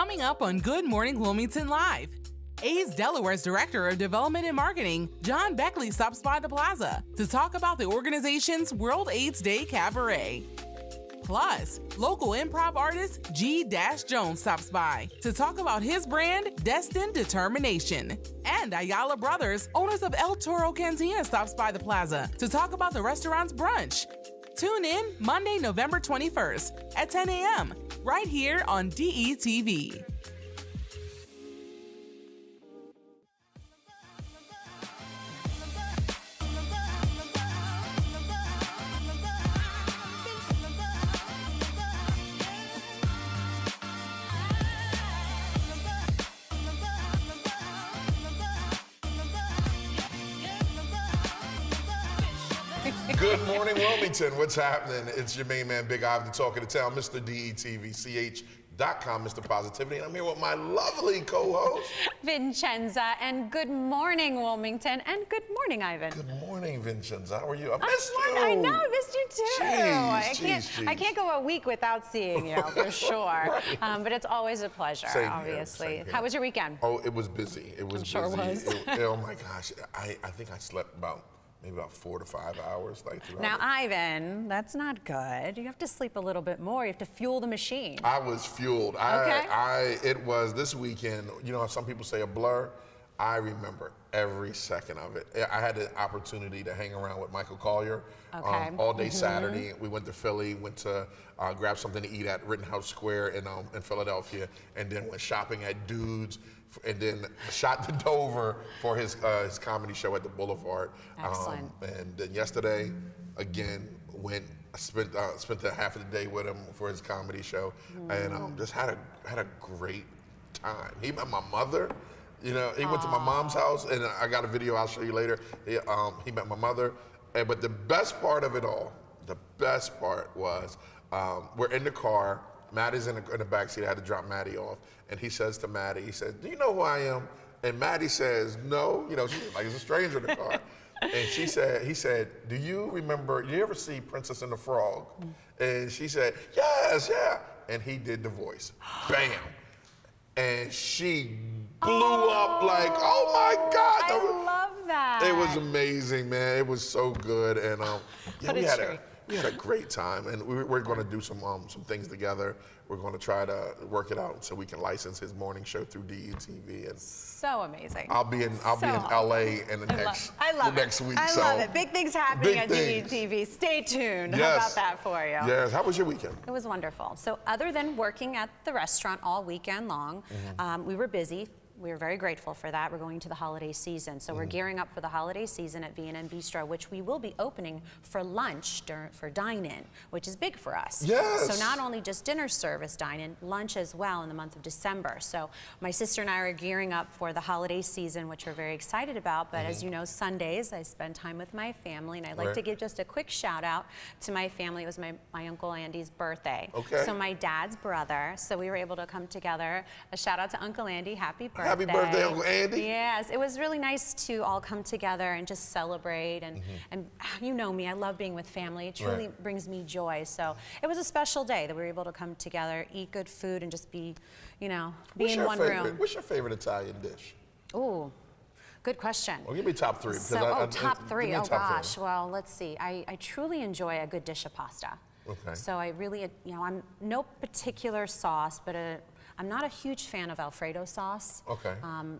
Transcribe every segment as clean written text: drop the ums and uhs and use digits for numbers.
Coming up on Good Morning Wilmington Live. AIDS Delaware's Director of Development and Marketing, John Beckley, stops by the plaza to talk about the organization's World AIDS Day Cabaret. Plus, local improv artist G-Jones stops by to talk about his brand, Destined Determination. And Ayala Brothers, owners of Toro Cantina, stops by the plaza to talk about the restaurant's brunch. Tune in Monday, November 21st at 10 a.m. right here on DETV. Good morning, Wilmington. What's happening? It's your main man, Big Ivan, the talk of the town, Mr. DETVCH.com, Mr. Positivity. And I'm here with my lovely co-host, Vincenza. And good morning, Wilmington. And good morning, Ivan. Good morning, Vincenza. How are you? I missed you. I know, I missed you too. Jeez, I can't go a week without seeing you, for sure. Right. But it's always a pleasure, Same obviously. Here, same here. How was your weekend? Oh, it was busy. It was sure busy. was. Oh my gosh. I think I slept maybe about 4 to 5 hours throughout Now, it. Ivan, that's not good. You have to sleep a little bit more. You have to fuel the machine. I was fueled. Okay. It was this weekend, you know how some people say a blur? I remember every second of it. I had the opportunity to hang around with Michael Collier all day Saturday. We went to Philly, went to grab something to eat at Rittenhouse Square in Philadelphia, and then went shopping at Dudes, and then shot to Dover for his comedy show at the Boulevard. Excellent. And then yesterday, again, spent the half of the day with him for his comedy show, and just had a great time. He met my mother. You know, he went to my mom's house, and I got a video I'll show you later. He met my mother, but the best part of it all, the best part was we're in the car. Maddie's in the backseat. I had to drop Maddie off, and he says to Maddie, he said, "Do you know who I am?" And Maddie says, "No." You know, she's like, "It's a stranger in the car." And he said, "Do you remember? You ever see Princess and the Frog?" And she said, "Yes, yeah." And he did the voice, bam, and she blew up like, "Oh my God!" I love that. It was amazing, man. It was so good, and yeah, we had a great time, and we're going to do some things together. We're going to try to work it out so we can license his morning show through DETV. And so amazing. I'll be in LA in the next week. I love it. Big things happening at DETV. Stay tuned. Yes. How about that for you? Yes. How was your weekend? It was wonderful. So other than working at the restaurant all weekend long, we were busy. We were very grateful for that. We're going to the holiday season. So we're gearing up for the holiday season at V&N Bistro, which we will be opening for lunch for dine-in, which is big for us. Yes. So not only just dinner service dine-in, lunch as well in the month of December. So my sister and I are gearing up for the holiday season, which we're very excited about. But as you know, Sundays, I spend time with my family, and I'd like to give just a quick shout out to my family. It was my Uncle Andy's birthday. Okay. So my dad's brother. So we were able to come together. A shout out to Uncle Andy. Happy birthday. Happy birthday, Uncle Andy. Yes, it was really nice to all come together and just celebrate. And you know me, I love being with family. It truly brings me joy. So it was a special day that we were able to come together, eat good food, and just be, in one room. What's your favorite Italian dish? Ooh, good question. Well, give me top three. Top three. Oh, gosh. Three. Well, let's see. I truly enjoy a good dish of pasta. Okay. So I really, I'm no particular sauce, but I'm not a huge fan of Alfredo sauce. Okay.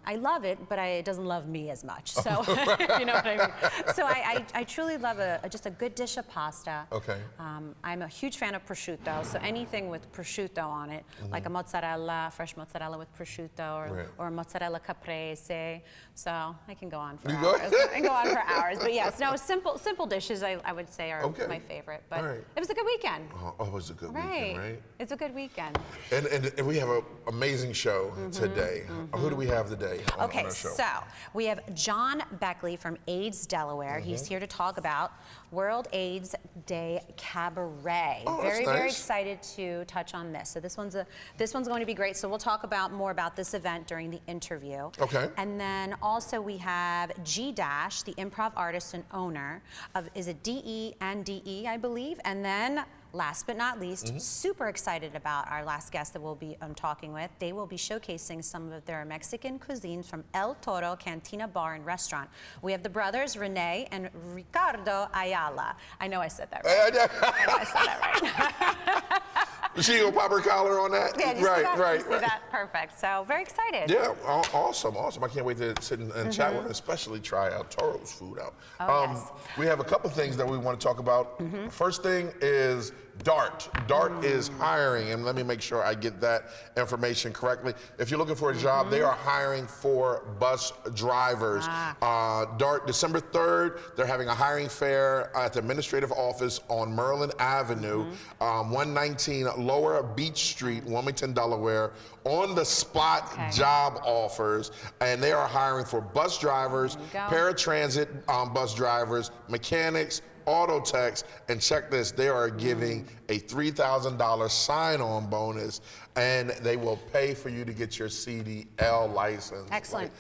I love it, but it doesn't love me as much. So, you know what I mean? So I truly love just a good dish of pasta. Okay. I'm a huge fan of prosciutto, so anything with prosciutto on it, like a mozzarella, fresh mozzarella with prosciutto, or mozzarella caprese. So I can go on for hours. I can go on for hours. But yes, no, simple dishes I would say are my favorite. But it was a good weekend. Oh, it was a good weekend, right? It's a good weekend. And we have an amazing show today. Who do we have today on our show? So we have John Beckley from AIDS Delaware. He's here to talk about World AIDS Day Cabaret. Oh, very excited to touch on this. So this one's going to be great. So we'll talk more about this event during the interview. Okay. And then also we have G-, the improv artist and owner of, is it DE and DE, I believe, and then last but not least, super excited about our last guest that we'll be talking with. They will be showcasing some of their Mexican cuisines from El Toro Cantina Bar and Restaurant. We have the brothers, Renee and Ricardo Ayala. I know I said that right. I know I said that right. She gonna pop her collar on that? Yeah, right. That. Perfect. So very excited. Yeah, awesome. I can't wait to sit and chat with her, especially try out Toro's food out. Yes. We have a couple things that we want to talk about. First thing is DART. DART is hiring, and let me make sure I get that information correctly. If you're looking for a job, they are hiring for bus drivers. DART, December 3rd, they're having a hiring fair at the administrative office on Merlin Avenue, 119 Lower Beach Street, Wilmington, Delaware. On the spot job offers, and they are hiring for bus drivers, paratransit bus drivers, mechanics, auto techs, and check this, they are giving a $3,000 sign-on bonus, and they will pay for you to get your CDL license. Excellent.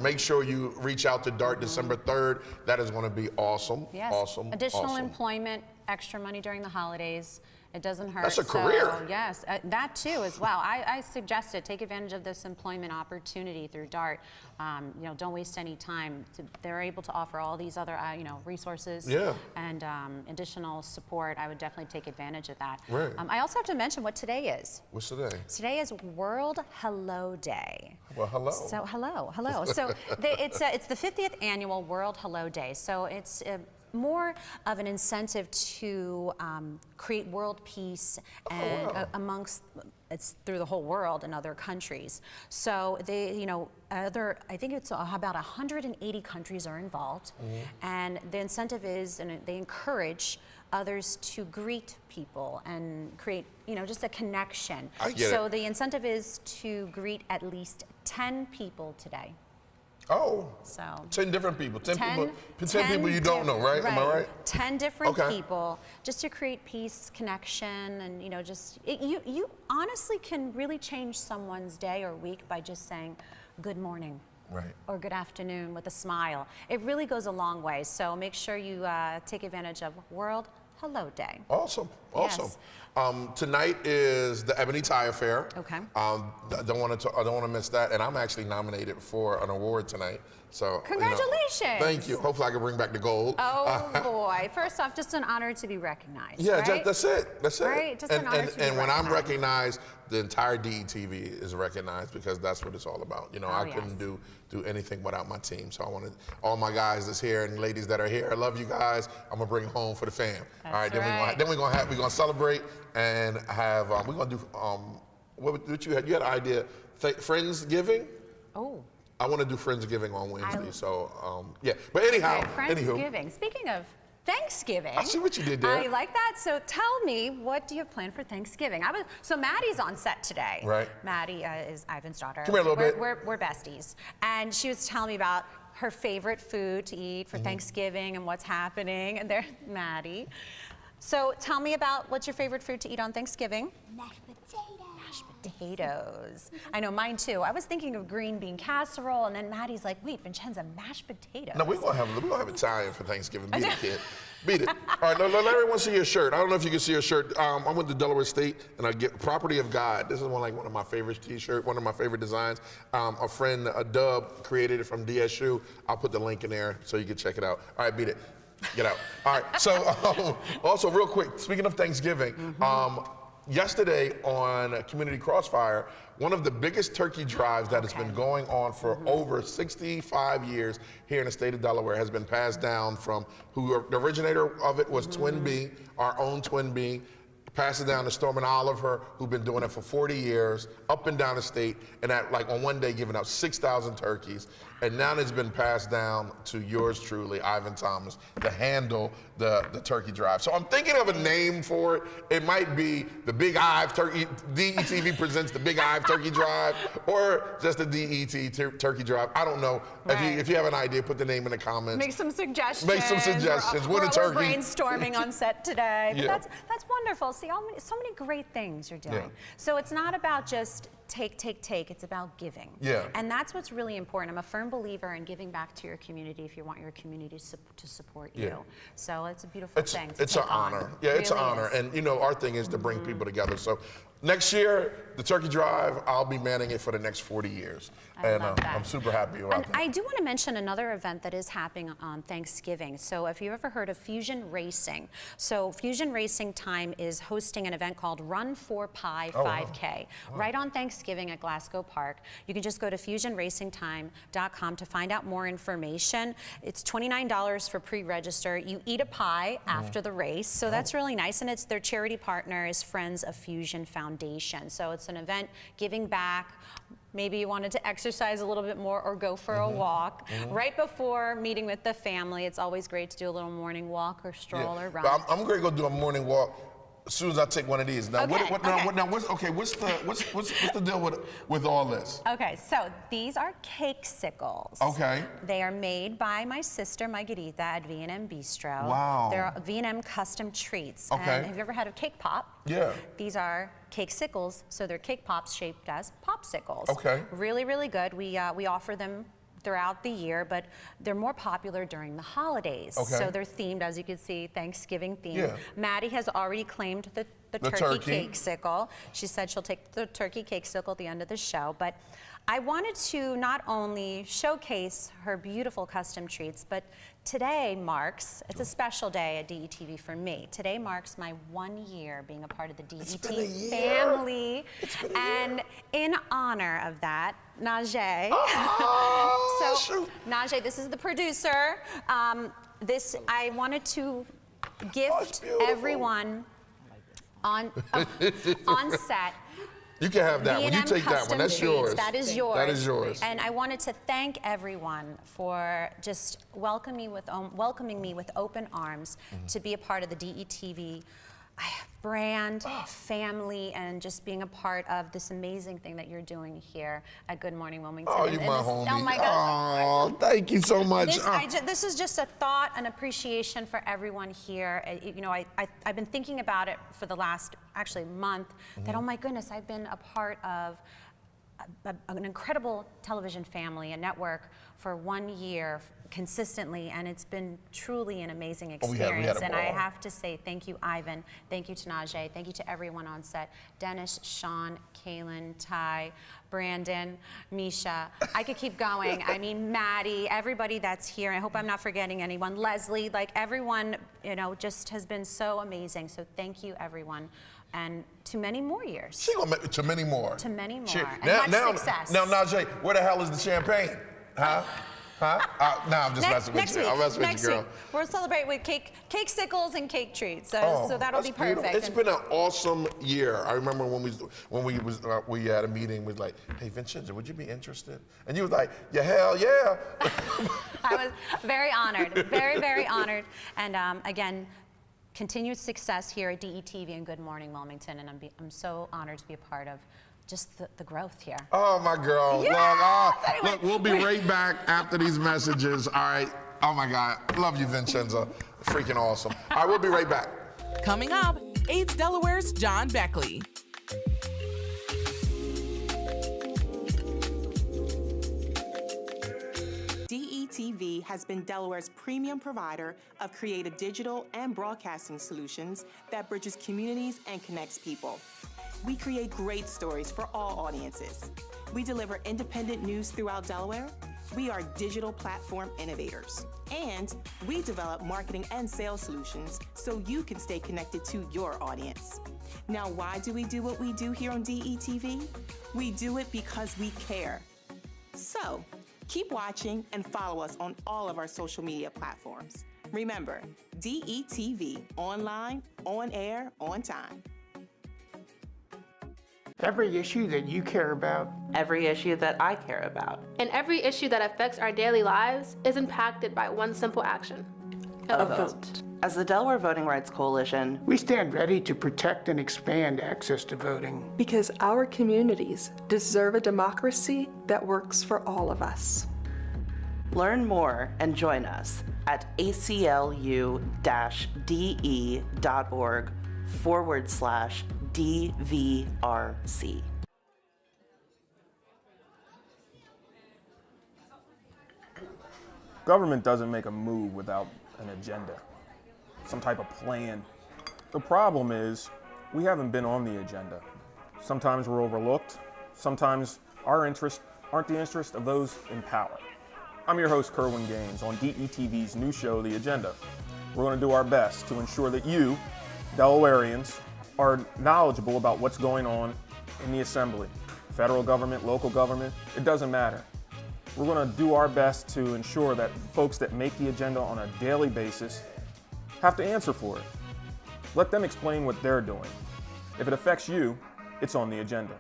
Make sure you reach out to DART December 3rd. That is going to be awesome. Yes. Awesome. Additional employment, extra money during the holidays. It doesn't hurt. That's a career. Yes, that too as well. I suggested take advantage of this employment opportunity through DART. Don't waste any time. They're able to offer all these other resources and additional support. I would definitely take advantage of that. Right. I also have to mention what today is. What's today? Today is World Hello Day. Well, hello. So hello. So it's the 50th annual World Hello Day. So it's more of an incentive to create world peace and amongst, it's through the whole world and other countries. So they, I think it's about 180 countries are involved, and the incentive is, and they encourage others to greet people and create, just a connection. So the incentive is to greet at least 10 people today. Oh, so 10 different people. 10 people you don't know, right? Am I right? 10 different people, just to create peace, connection, and you honestly can really change someone's day or week by just saying good morning. Right. Or good afternoon with a smile. It really goes a long way. So make sure you take advantage of World Hello Day. Awesome. Yes. Tonight is the Ebony Tire Fair. Okay. I don't want to miss that, and I'm actually nominated for an award tonight. So congratulations. Thank you. Hopefully I can bring back the gold. Oh boy. First off, just an honor to be recognized. Yeah, right? that's it. That's it. Right. Just an honor to be recognized. And when I'm recognized, the entire DETV is recognized, because that's what it's all about. I couldn't do anything without my team. So I wanted all my guys that's here and ladies that are here. I love you guys. I'm gonna bring it home for the fam. That's all right. Then we're gonna celebrate and have we're gonna do what you had an idea, Friendsgiving. Oh. I want to do Friendsgiving on Wednesday. But anyhow, Friendsgiving. Speaking of Thanksgiving. I see what you did there. I like that. So tell me, what do you have planned for Thanksgiving? So Maddie's on set today. Right. Maddie is Ivan's daughter. Come here a little bit. We're besties. And she was telling me about her favorite food to eat for Thanksgiving and what's happening. And Maddie. So tell me about what's your favorite food to eat on Thanksgiving? Mashed potatoes. Mashed potatoes. I know, mine too. I was thinking of green bean casserole, and then Maddie's like, wait, Vincenza, mashed potatoes. No, we're gonna have Italian for Thanksgiving. Beat it, kid. Beat it. All right, let everyone see your shirt. I don't know if you can see your shirt. I went to Delaware State, and I get Property of God. This is one of my favorite T-shirts, one of my favorite designs. A friend, Dub, created it from DSU. I'll put the link in there so you can check it out. All right, beat it. Get out. All right, so also real quick, speaking of Thanksgiving, yesterday on Community Crossfire, one of the biggest turkey drives that has been going on for over 65 years here in the state of Delaware has been passed down from the originator of it was Twin B, our own Twin B. Passed it down to Storm and Oliver, who've been doing it for 40 years, up and down the state, and on one day giving out 6,000 turkeys. And now it's been passed down to yours truly, Ivan Thomas, to handle the turkey drive. So I'm thinking of a name for it. It might be the Big Ive Turkey, DETV presents the Big Ive Turkey Drive, or just the DET Turkey Drive. I don't know. Right. If you have an idea, put the name in the comments. Make some suggestions. We're brainstorming on set today. Yeah. That's wonderful. See, so many great things you're doing. Yeah. So it's not about just take. It's about giving. Yeah. And that's what's really important. I'm a firm believer in giving back to your community if you want your community to support you. So it's a beautiful thing to It's an take on. honor. Yeah, it's an Really honor. is. And you know, our thing is to bring people together. So next year, the Turkey Drive, I'll be manning it for the next 40 years. I love that. I'm super happy about that. I do want to mention another event that is happening on Thanksgiving. So if you've ever heard of Fusion Racing. So Fusion Racing Time is hosting an event called Run for Pie 5K right on Thanksgiving at Glasgow Park. You can just go to fusionracingtime.com to find out more information. It's $29 for pre-register. You eat a pie after the race, so that's really nice. And it's their charity partner is Friends of Fusion Foundation. So it's an event giving back. Maybe you wanted to exercise a little bit more or go for a walk. Right before meeting with the family, it's always great to do a little morning walk or stroll or run. But I'm going to go do a morning walk as soon as I take one of these. Now, what's the deal with all this? Okay, so these are cakesicles. Okay. They are made by my sister Margarita at V&M Bistro. Wow. They're V&M custom treats. Okay. And have you ever had a cake pop? Yeah. These are cakesicles, so they're cake pops shaped as popsicles. Okay. Really, really good. We offer them throughout the year, but they're more popular during the holidays. Okay. So they're themed, as you can see, Thanksgiving themed. Yeah. Maddie has already claimed the turkey cakesicle. She said she'll take the turkey cakesicle at the end of the show, but I wanted to not only showcase her beautiful custom treats, but today marks, it's a special day at DETV for me. Today marks my 1 year being a part of the DETV family. And in honor of that, Najee. Najee, this is the producer. I wanted to gift everyone on set. You can have that one. You take that one. That's yours. That is yours. That is yours. And I wanted to thank everyone for just welcoming me with open arms to be a part of the DETV brand, family, and just being a part of this amazing thing that you're doing here at Good Morning Wilmington. Oh, you're my homie. Oh my God. Oh, thank you so much. This is just a thought and appreciation for everyone here. You know, I've been thinking about it for the last, actually, month, that, oh my goodness, I've been a part of an incredible television family, a network, for 1 year consistently, and it's been truly an amazing experience. And I have to say thank you, Ivan. Thank you to Najee. Thank you to everyone on set. Dennis, Sean, Kaylin, Ty, Brandon, Misha. I could keep going. I mean, Maddie, everybody that's here. I hope I'm not forgetting anyone. Leslie, like everyone, you know, just has been so amazing. So thank you, everyone. And to many more years. To many more. To many more. And much success. Now, Najee, where the hell is the champagne? Huh? I'm just messing with you. I'm messing with you, girl. Week, we'll celebrate with cakesicles and cake treats. So that'll be perfect. Beautiful. It's been an awesome year. I remember when we had a meeting, we was like, hey, Vincenzo, would you be interested? And you was like, yeah, hell yeah. I was very honored, very, very honored. And again, continued success here at DETV and Good Morning Wilmington, and I'm so honored to be a part of just the growth here. Oh, my girl. Yeah! Look, we'll be right back after these messages. All right. Oh, my God. Love you, Vincenzo. Freaking awesome. All right, we'll be right back. Coming up, AIDS Delaware's John Beckley. DETV has been Delaware's premium provider of creative digital and broadcasting solutions that bridges communities and connects people. We create great stories for all audiences. We deliver independent news throughout Delaware. We are digital platform innovators. And we develop marketing and sales solutions so you can stay connected to your audience. Now, why do we do what we do here on DETV? We do it because we care. So, keep watching and follow us on all of our social media platforms. Remember, DETV, online, on air, on time. Every issue that you care about. Every issue that I care about. And every issue that affects our daily lives is impacted by one simple action. A vote. As the Delaware Voting Rights Coalition, We stand ready to protect and expand access to voting. Because our communities deserve a democracy that works for all of us. Learn more and join us at aclu-de.org/DVRC. Government doesn't make a move without an agenda, some type of plan. The problem is we haven't been on the agenda. Sometimes we're overlooked. Sometimes our interests aren't the interests of those in power. I'm your host, Kerwin Gaines, on DETV's new show, The Agenda. We're going to do our best to ensure that you, Delawareans, are knowledgeable about what's going on in the Assembly. Federal government, local government, it doesn't matter. We're going to do our best to ensure that folks that make the agenda on a daily basis have to answer for it. Let them explain what they're doing. If it affects you, it's on the agenda.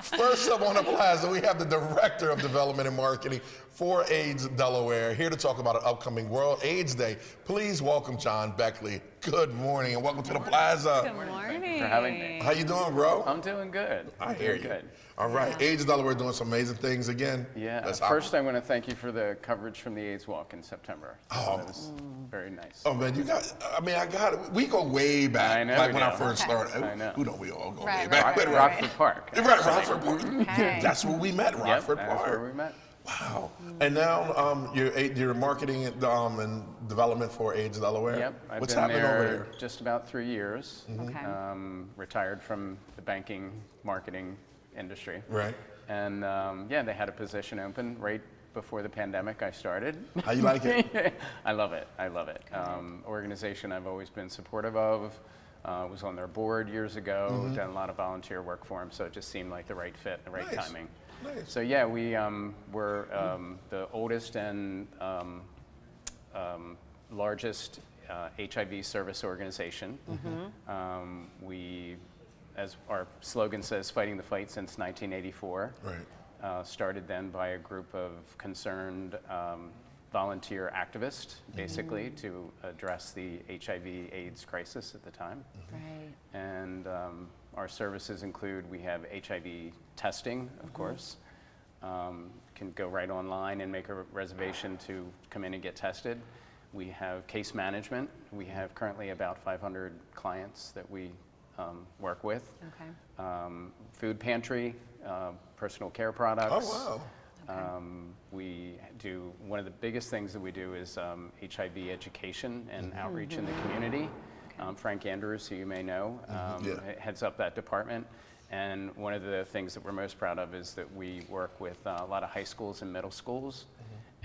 First up on the plaza, we have the Director of Development and Marketing for AIDS Delaware, here to talk about an upcoming World AIDS Day. Please welcome John Beckley. Good morning and welcome to the plaza. Good morning. Thank you for having me. How you doing, bro? I'm doing good. I hear you. Good. All right, AIDS Delaware doing some amazing things again. Yeah. First, I want to thank you for the coverage from the AIDS Walk in September. Oh, that was very nice. Oh man, you got. I mean, I got it. We go way back. I know. Like when I first started. I know. Who don't we all go Right, way back? right, Rockford Park. Right, Rockford Park. Okay. That's where we met, Rockford Yep, Park. that's where we met. Wow. And now you're marketing and development for AIDS Delaware. Yep. I've What's been happening there over there? just about 3 years. Okay. Retired from the banking marketing industry. Right. And yeah, they had a position open right before the pandemic I started. How you like it? I love it. I love it. Organization I've always been supportive of. Was on their board years ago, done a lot of volunteer work for them, so it just seemed like the right fit, the right timing. Nice. So yeah, we were the oldest and largest HIV service organization. We, as our slogan says, fighting the fight since 1984. Right. Started then by a group of concerned volunteer activists, basically, to address the HIV/AIDS crisis at the time. Right. And our services include, we have HIV testing, of course. Can go right online and make a reservation to come in and get tested. We have case management. We have currently about 500 clients that we work with. Okay. Food pantry, personal care products. Oh, wow. We do, one of the biggest things that we do is HIV education and outreach in the community. Frank Andrews, who you may know, heads up that department. And one of the things that we're most proud of is that we work with a lot of high schools and middle schools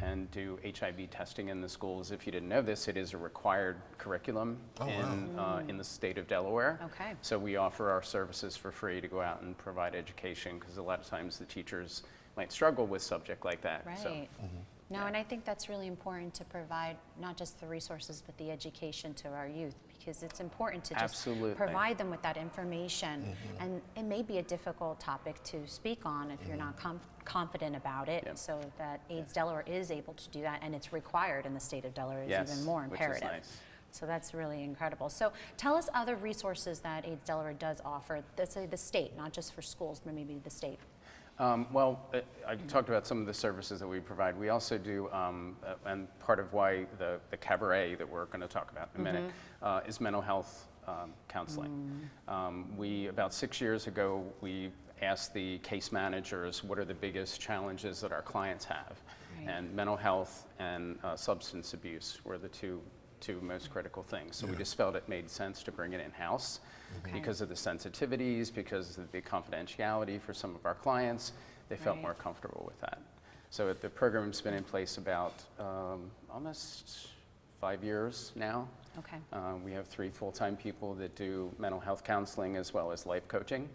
and do HIV testing in the schools. If you didn't know this, it is a required curriculum in the state of Delaware. Okay. So we offer our services for free to go out and provide education, because a lot of times the teachers might struggle with subject like that. Right. So, No, and I think that's really important to provide not just the resources, but the education to our youth, because it's important to just provide them with that information. And it may be a difficult topic to speak on if you're not confident about it, so that AIDS Delaware is able to do that, and it's required in the state of Delaware, is even more imperative. Which is nice. So that's really incredible. So tell us other resources that AIDS Delaware does offer, let's say the state, not just for schools, but maybe the state. Well, I talked about some of the services that we provide. We also do, and part of why the cabaret that we're going to talk about in a minute is mental health counseling. About 6 years ago, we asked the case managers what are the biggest challenges that our clients have. Right. And mental health and substance abuse were the two most critical things. So we just felt it made sense to bring it in-house. Because of the sensitivities, because of the confidentiality for some of our clients, they felt more comfortable with that. So the program's been in place about almost 5 years now. Okay. We have 3 full-time people that do mental health counseling as well as life coaching.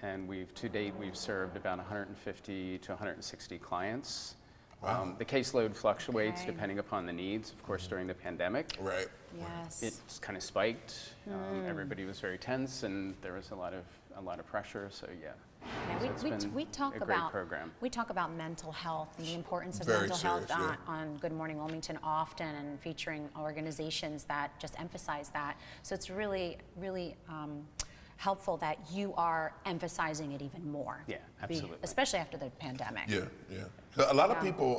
And to date, we've served about 150 to 160 clients. Wow. The caseload fluctuates depending upon the needs. Of course, during the pandemic, Yes, it's kind of spiked. Everybody was very tense, and there was a lot of pressure. So we talk about mental health and the importance of mental health on Good Morning Wilmington often, and featuring organizations that just emphasize that. So it's really helpful that you are emphasizing it even more. Yeah, absolutely. Especially after the pandemic. Yeah, yeah. A lot of people,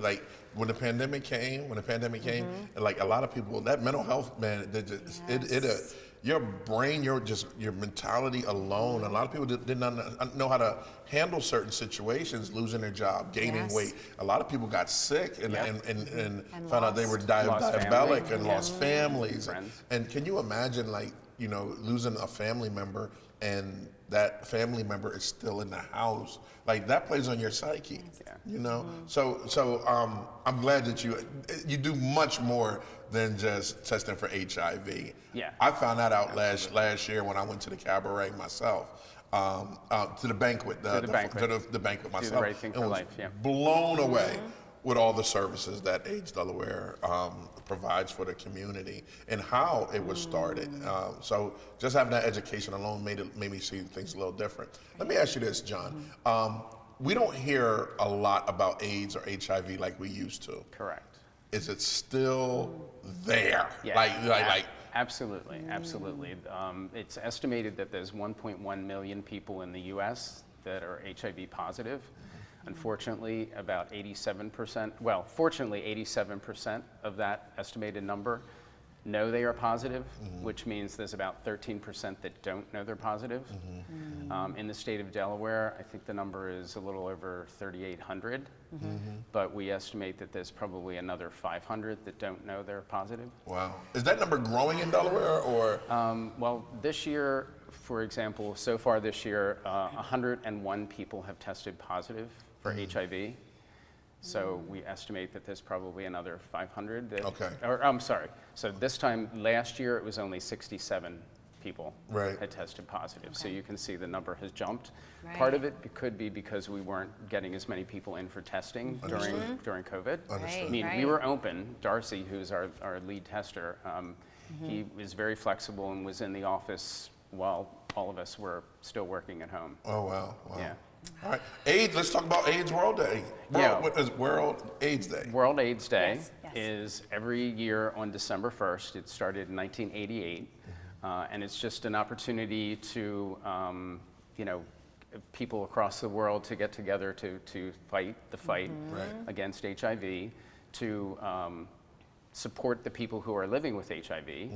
like when the pandemic came, like a lot of people, that mental health, man, your brain, your mentality alone. A lot of people did not know how to handle certain situations, losing their job, gaining weight. A lot of people got sick and found out they were diabetic and lost families. And can you imagine, like, you know, losing a family member and that family member is still in the house? Like, that plays on your psyche, you know? So I'm glad that you do much more than just testing for HIV. Yeah. I found that out last year when I went to the cabaret myself, to the banquet, the banquet myself. Do the right thing for life, yeah. Blown away with all the services that AIDS Delaware provides for the community and how it was started. So just having that education alone made me see things a little different. Let me ask you this, John. We don't hear a lot about AIDS or HIV like we used to. Correct. Is it still there? Yeah. Absolutely. It's estimated that there's 1.1 million people in the U.S. that are HIV positive. Unfortunately, about 87% of that estimated number know they are positive, which means there's about 13% that don't know they're positive. In the state of Delaware, I think the number is a little over 3,800, but we estimate that there's probably another 500 that don't know they're positive. Wow. Is that number growing in Delaware, or? Well, this year, for example, so far this year, 101 people have tested positive for HIV. So we estimate that there's probably another 500 that, I'm sorry. So this time last year, it was only 67 people had tested positive. So you can see the number has jumped. Part of it could be because we weren't getting as many people in for testing during COVID. I mean, we were open. Darcy, who's our lead tester, he was very flexible and was in the office while all of us were still working at home. Oh, wow. Yeah. All right, AIDS, let's talk about AIDS World Day. What is World AIDS Day? World AIDS Day is every year on December 1st. It started in 1988, and it's just an opportunity to, people across the world to get together to fight the fight against HIV, to support the people who are living with HIV,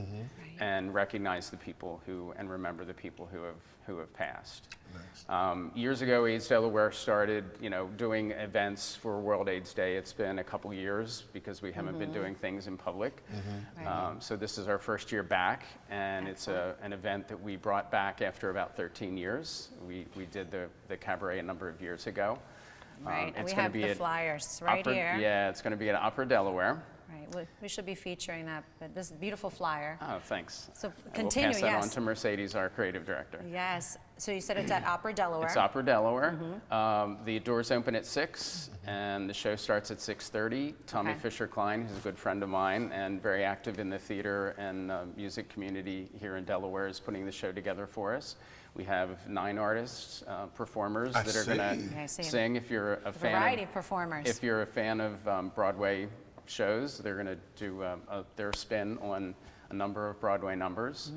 and recognize the people and remember the people who have passed. Nice. Years ago, AIDS Delaware started, doing events for World AIDS Day. It's been a couple years because we haven't been doing things in public. So this is our first year back, and it's an event that we brought back after about 13 years. We did the cabaret a number of years ago. Right, and we have the flyers right here. Yeah, it's going to be at Opera Delaware. Right, we should be featuring that, but this beautiful flyer. Oh, thanks. So continue, we'll pass that on to Mercedes, our creative director. Yes, so you said it's at Opera Delaware. It's Opera Delaware. The doors open at 6, and the show starts at 6:30. Tommy Fisher-Klein, who's a good friend of mine and very active in the theater and music community here in Delaware, is putting the show together for us. We have 9 artists, performers that are going to sing. If you're a fan variety of performers. If you're a fan of Broadway shows, they're going to do their spin on a number of Broadway numbers.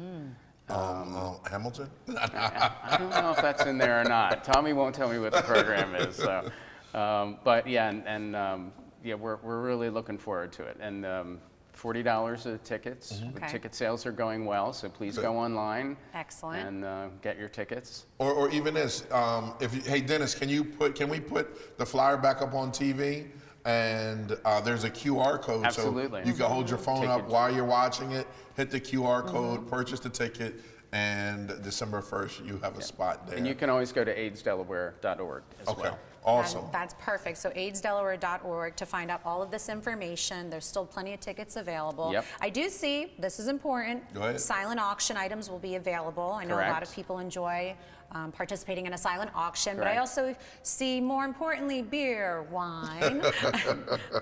Hamilton? I don't know if that's in there or not. Tommy won't tell me what the program is. So, but yeah, we're really looking forward to it. And $40 of tickets. The ticket sales are going well, so please go online. Excellent. And get your tickets. Or even this, hey Dennis, can we put the flyer back up on TV? And there's a QR code, Absolutely. so you can hold your phone up while you're watching it, hit the QR code, purchase the ticket, and December 1st, you have a spot there. And you can always go to aidsdelaware.org as well. Awesome. That's perfect. So aidsdelaware.org to find out all of this information. There's still plenty of tickets available. Yep. I do see, this is important, go ahead. Silent auction items will be available. I know a lot of people enjoy participating in a silent auction, but I also see, more importantly, beer, wine,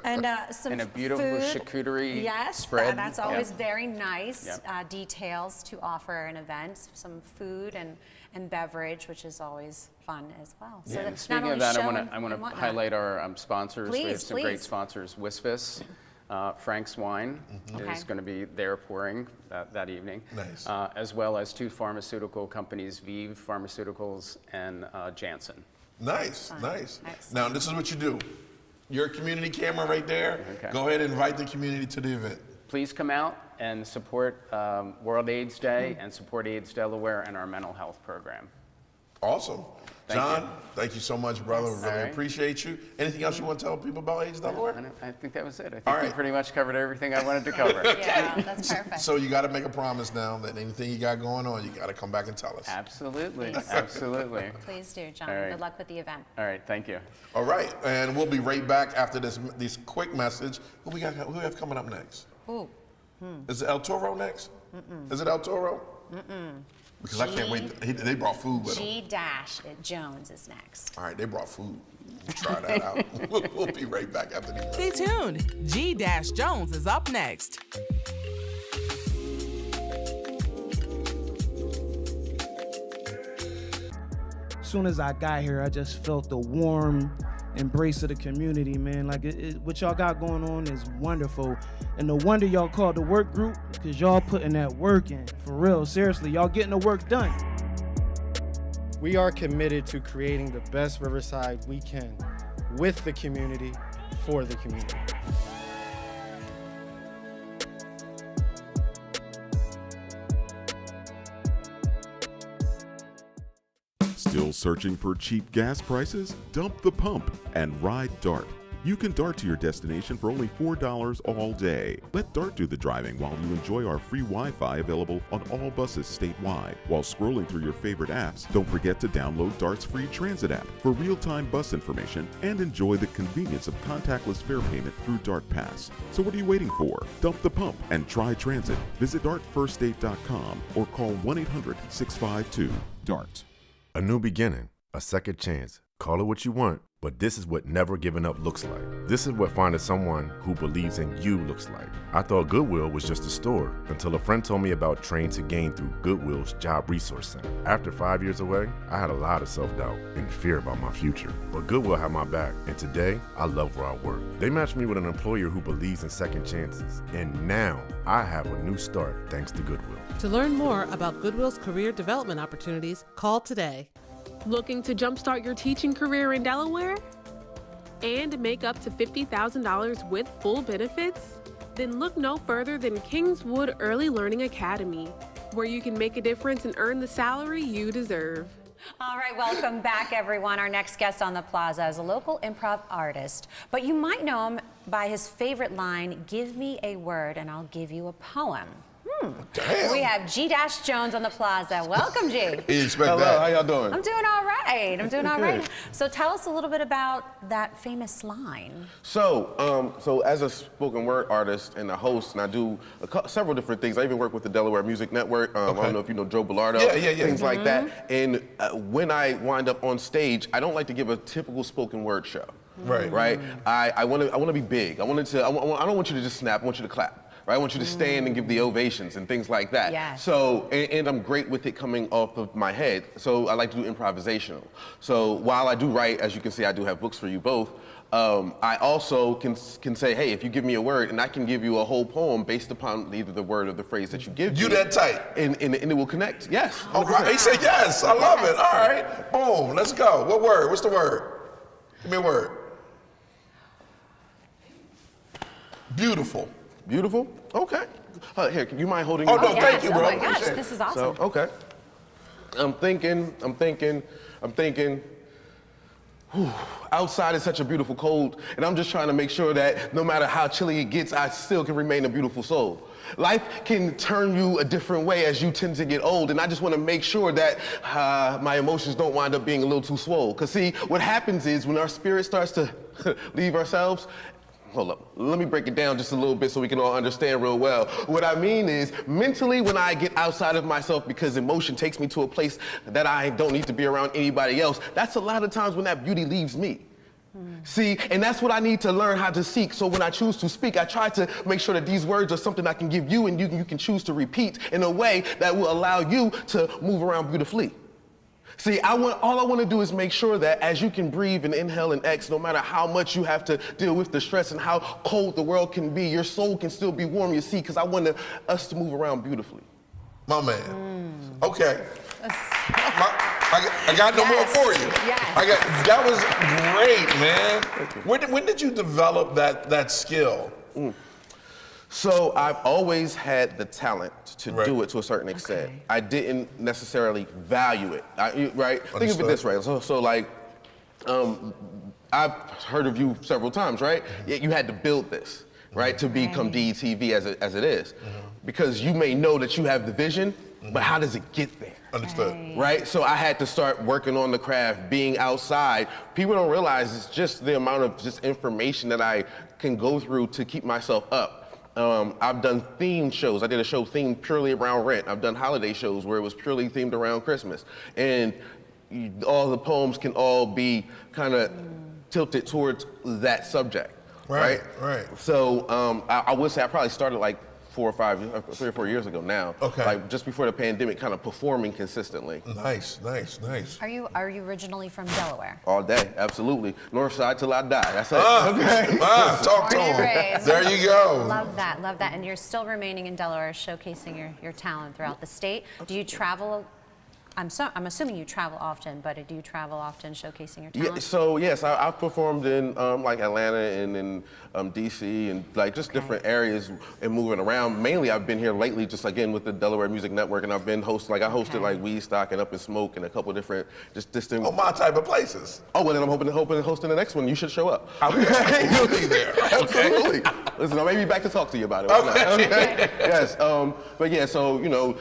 and some and a beautiful food. Charcuterie spread. That's always very nice details to offer an event. Some food and beverage, which is always fun as well. Yeah, So and speaking of that, I want to highlight our sponsors. We have some great sponsors. WISFIS, Frank's Wine is going to be there pouring that evening. Nice. As well as 2 pharmaceutical companies, Vive Pharmaceuticals and Janssen. Nice, nice. Excellent. Now, this is what you do. Your community camera right there. Okay. Go ahead and invite the community to the event. Please come out and support World AIDS Day and support AIDS Delaware and our mental health program. Awesome. John, thank you so much, brother. Yes. We really appreciate you. Anything else you want to tell people about AIDS Delaware? I think that was it. I think we pretty much covered everything I wanted to cover. Yeah, that's perfect. So you got to make a promise now that anything you got going on, you got to come back and tell us. Absolutely, Please. absolutely. Please do, John. All right. Good luck with the event. All right, thank you. All right, and we'll be right back after this quick message. Who we have coming up next? Ooh. Is it El Toro next? Is it El Toro? Because I can't wait. They brought food with them. G-Jones is next. All right, they brought food. We'll try that out. We'll be right back after these. Stay tuned. G-Jones is up next. As soon as I got here, I just felt the warm embrace of the community, man. Like, what y'all got going on is wonderful. And no wonder y'all called the work group, because y'all putting that work in. For real, seriously, y'all getting the work done. We are committed to creating the best Riverside we can with the community, for the community. Still searching for cheap gas prices? Dump the pump and ride DART. You can DART to your destination for only $4 all day. Let DART do the driving while you enjoy our free Wi-Fi available on all buses statewide. While scrolling through your favorite apps, don't forget to download DART's free transit app for real-time bus information and enjoy the convenience of contactless fare payment through DART Pass. So what are you waiting for? Dump the pump and try transit. Visit dartfirststate.com or call 1-800-652-DART. A new beginning, a second chance. Call it what you want, but this is what never giving up looks like. This is what finding someone who believes in you looks like. I thought Goodwill was just a store until a friend told me about Train to Gain through Goodwill's Job Resource Center. After 5 years away, I had a lot of self-doubt and fear about my future. But Goodwill had my back, and today, I love where I work. They matched me with an employer who believes in second chances, and now I have a new start thanks to Goodwill. To learn more about Goodwill's career development opportunities, call today. Looking to jumpstart your teaching career in Delaware? And make up to $50,000 with full benefits? Then look no further than Kingswood Early Learning Academy, where you can make a difference and earn the salary you deserve. All right, welcome back, everyone. Our next guest on the plaza is a local improv artist, but you might know him by his favorite line, "Give me a word and I'll give you a poem." Damn. We have G-Jones on the plaza. Welcome, G. You expect Hello, that. how y'all doing? I'm doing all right. I'm doing all right. So tell us a little bit about that famous line. So, as a spoken word artist and a host, and I do several different things. I even work with the Delaware Music Network. I don't know if you know Joe Bellardo. Yeah. Things like that. And when I wind up on stage, I don't like to give a typical spoken word show. Right. I want to be big. I don't want you to just snap. I want you to clap. Right? I want you to stand and give the ovations and things like that. Yes. So, and I'm great with it coming off of my head. So I like to do improvisational. So while I do write, as you can see, I do have books for you both. I also can say, hey, if you give me a word, and I can give you a whole poem based upon either the word or the phrase that you give me. You that tight. And it will connect. Yes. All right. He said yes. I love it. All right. Boom. Let's go. What word? What's the word? Give me a word. Beautiful. Beautiful? Okay. Here, you mind holding Oh, your no, thank you, bro. Oh my gosh, this is awesome. So, okay. I'm thinking, whew, outside is such a beautiful cold, and I'm just trying to make sure that no matter how chilly it gets, I still can remain a beautiful soul. Life can turn you a different way as you tend to get old, and I just want to make sure that my emotions don't wind up being a little too swole. Because see, what happens is when our spirit starts to leave ourselves, hold up, let me break it down just a little bit so we can all understand real well. What I mean is, mentally, when I get outside of myself because emotion takes me to a place that I don't need to be around anybody else, that's a lot of times when that beauty leaves me. See, and that's what I need to learn how to seek. So when I choose to speak, I try to make sure that these words are something I can give you and you can choose to repeat in a way that will allow you to move around beautifully. See, all I want to do is make sure that as you can breathe and inhale and exhale, no matter how much you have to deal with the stress and how cold the world can be, your soul can still be warm, you see, because I want us to move around beautifully. My man. Okay. I got no more for you. Yes. That was great, man. When did you develop that skill? So I've always had the talent to do it to a certain extent. Okay. I didn't necessarily value it, right? Understood. Think of it this way. So like, I've heard of you several times, right? You had to build this, right, to become DETV as it is. Because you may know that you have the vision, but how does it get there? Understood. Right? So I had to start working on the craft, being outside. People don't realize it's just the amount of just information that I can go through to keep myself up. I've done themed shows. I did a show themed purely around rent. I've done holiday shows where it was purely themed around Christmas. And all the poems can all be kind of tilted towards that subject. Right. So I would say I probably started like 3 or 4 years ago now. Okay. Like just before the pandemic, kind of performing consistently. Nice. Are you originally from Delaware? All day, absolutely. North side till I die. That's it. Okay. Talk to him. There you go. Love that. And you're still remaining in Delaware, showcasing your talent throughout the state. Do you travel? I'm assuming you travel often, but do you travel often showcasing your talent? Yeah, so yes, I've performed in like Atlanta and in DC and like just different areas and moving around. Mainly I've been here lately just again with the Delaware Music Network, and I've been hosting, I hosted like Weed Stock and Up and Smoke and a couple different just distant. Oh, my type of places. Oh, well then I'm hoping hosting the next one. You should show up. I'll be there. Absolutely. Listen, I may be back to talk to you about it. Okay. Yes, but yeah, so you know,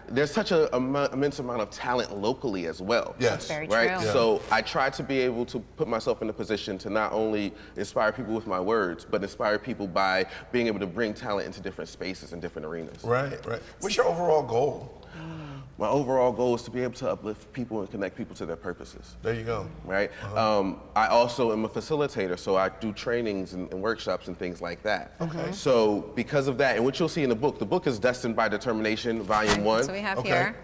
there's such an immense amount of talent locally as well. Yes. That's very right? true. So I try to be able to put myself in a position to not only inspire people with my words, but inspire people by being able to bring talent into different spaces and different arenas. Right. What's your overall goal? My overall goal is to be able to uplift people and connect people to their purposes. There you go. Right? I also am a facilitator, so I do trainings and workshops and things like that. Okay. So because of that, and what you'll see in the book is Destined by Determination, Volume 1. So we have here.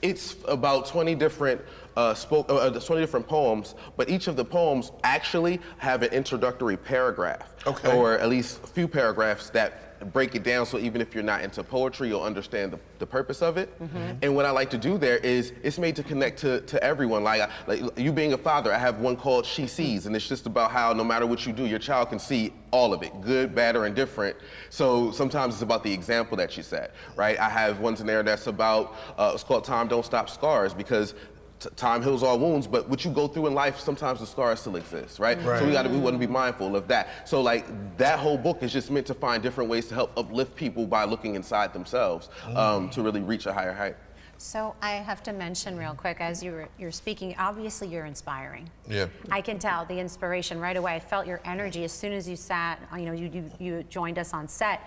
It's about 20 different 20 different poems, but each of the poems actually have an introductory paragraph, or at least a few paragraphs that break it down, so even if you're not into poetry, you'll understand the purpose of it. And what I like to do there is it's made to connect to everyone. Like you being a father, I have one called She Sees, and it's just about how no matter what you do, your child can see all of it, good, bad, or indifferent. So sometimes it's about the example that you set, right? I have ones in there that's about, it's called Time Don't Stop Scars, because time heals all wounds, but what you go through in life, sometimes the scars still exist, right? So we want to be mindful of that. So like that whole book is just meant to find different ways to help uplift people by looking inside themselves to really reach a higher height. So I have to mention real quick, as you're speaking, obviously you're inspiring. Yeah. I can tell the inspiration right away. I felt your energy as soon as you sat, you joined us on set,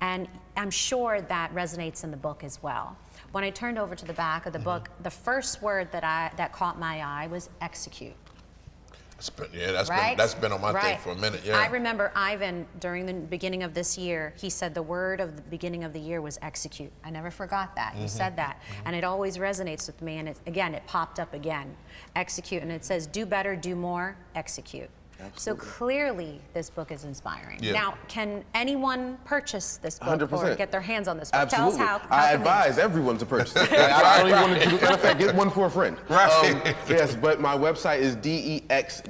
and I'm sure that resonates in the book as well. When I turned over to the back of the book, the first word that caught my eye was execute. That's been on my thing for a minute. Yeah. I remember Ivan, during the beginning of this year, he said the word of the beginning of the year was execute. I never forgot that. He said that. And it always resonates with me. And it popped up again. Execute. And it says, do better, do more, execute. Absolutely. So clearly, this book is inspiring. Yeah. Now, can anyone purchase this book 100%. or get their hands on this book? Absolutely. Tell us how I advise everyone to purchase it. I don't even want to do that. In fact, get one for a friend. Right. Yes, but my website is dexde.net.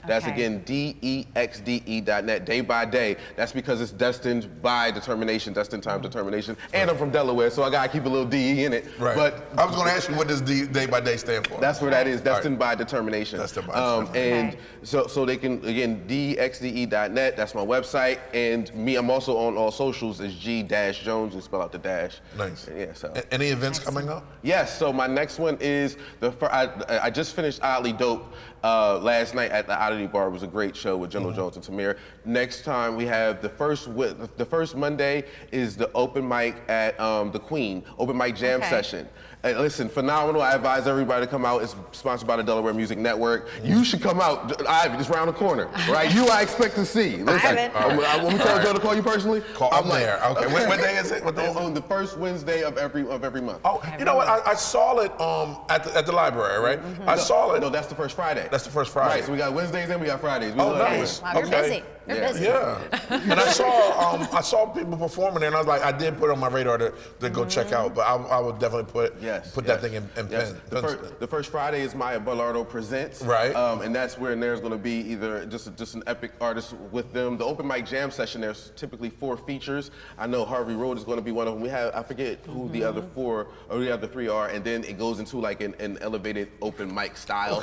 That's again dexde.net. Day by day. That's because it's destined by determination, destined time determination. And I'm from Delaware, so I gotta keep a little DE in it. Right. But I was going to ask you, what does day by day stand for? That's what that is. Destined by determination. Destined by determination. And so they can, again, dxde.net, that's my website, and me, I'm also on all socials as G-Jones, you spell out the dash. Nice. Yeah, so. Any events coming up? Yes, so my next one is, I just finished Oddly Dope last night at the Oddity Bar. It was a great show with General Jones and Tamir. Next time we have the first Monday is the open mic at the Queen, open mic jam session. Listen, phenomenal. I advise everybody to come out. It's sponsored by the Delaware Music Network. You should come out. Ivy, just round the corner, right? You I expect to see. Listen, when we tell Joe to call you personally, I'm there. Okay. What day is it? What day is it? On the first Wednesday of every month. Oh, you know what? I saw it at the library, right? I saw it. No, that's the first Friday. That's the first Friday. Right. So we got Wednesdays and we got Fridays. We nice. Wow, you're busy. You're busy. Yeah. And I saw people performing there, and I was like, I did put it on my radar to go check out, but I would definitely put that thing in pen. The first Friday is Maya Bellardo Presents. Right. And that's where there's going to be either just an epic artist with them. The open mic jam session, there's typically 4 features. I know Harvey Road is going to be one of them. We have, I forget who the other 4 or the other 3 are, and then it goes into like an elevated open mic style,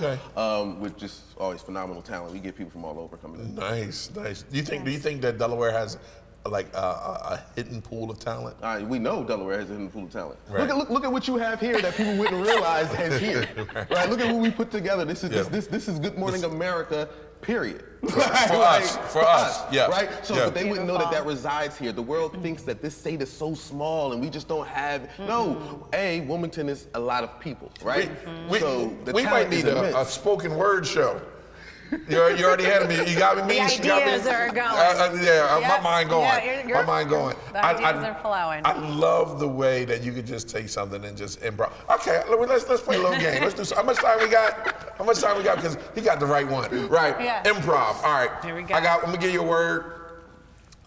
with just always phenomenal talent. We get people from all over coming in. Nice. Do you think that Delaware has like a hidden pool of talent? We know Delaware has a hidden pool of talent. Right. Look at what you have here that people wouldn't realize is here. Right. Look at what we put together. This is Good Morning America. Period. For us. Yeah. Right. So but they wouldn't know that resides here. The world thinks that this state is so small and we just don't have. No. Wilmington is a lot of people. Right. We might need a spoken word show. You already had me. You got me. The ideas are going. My mind going. My mind going. The ideas are flowing. I love the way that you could just take something and just improv. Okay, let's play a little game. Let's do some. How much time we got? Because he got the right one. Right. Yeah. Improv. All right. Here we go. I'm gonna give you a word.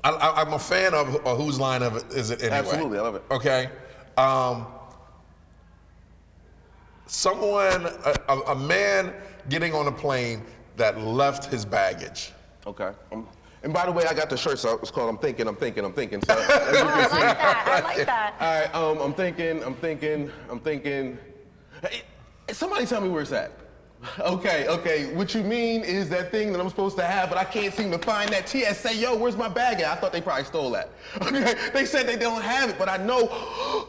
I'm a fan of whose line of it is it anyway? Absolutely, I love it. Okay. A man getting on a plane that left his baggage. Okay. And by the way, I got the shirt, so it's called I'm Thinking. So, as you can see. I like that. All right, I'm thinking. Hey, somebody tell me where it's at. Okay. What you mean is that thing that I'm supposed to have, but I can't seem to find that TSA. Yo, where's my bag at? I thought they probably stole that. Okay, they said they don't have it, but I know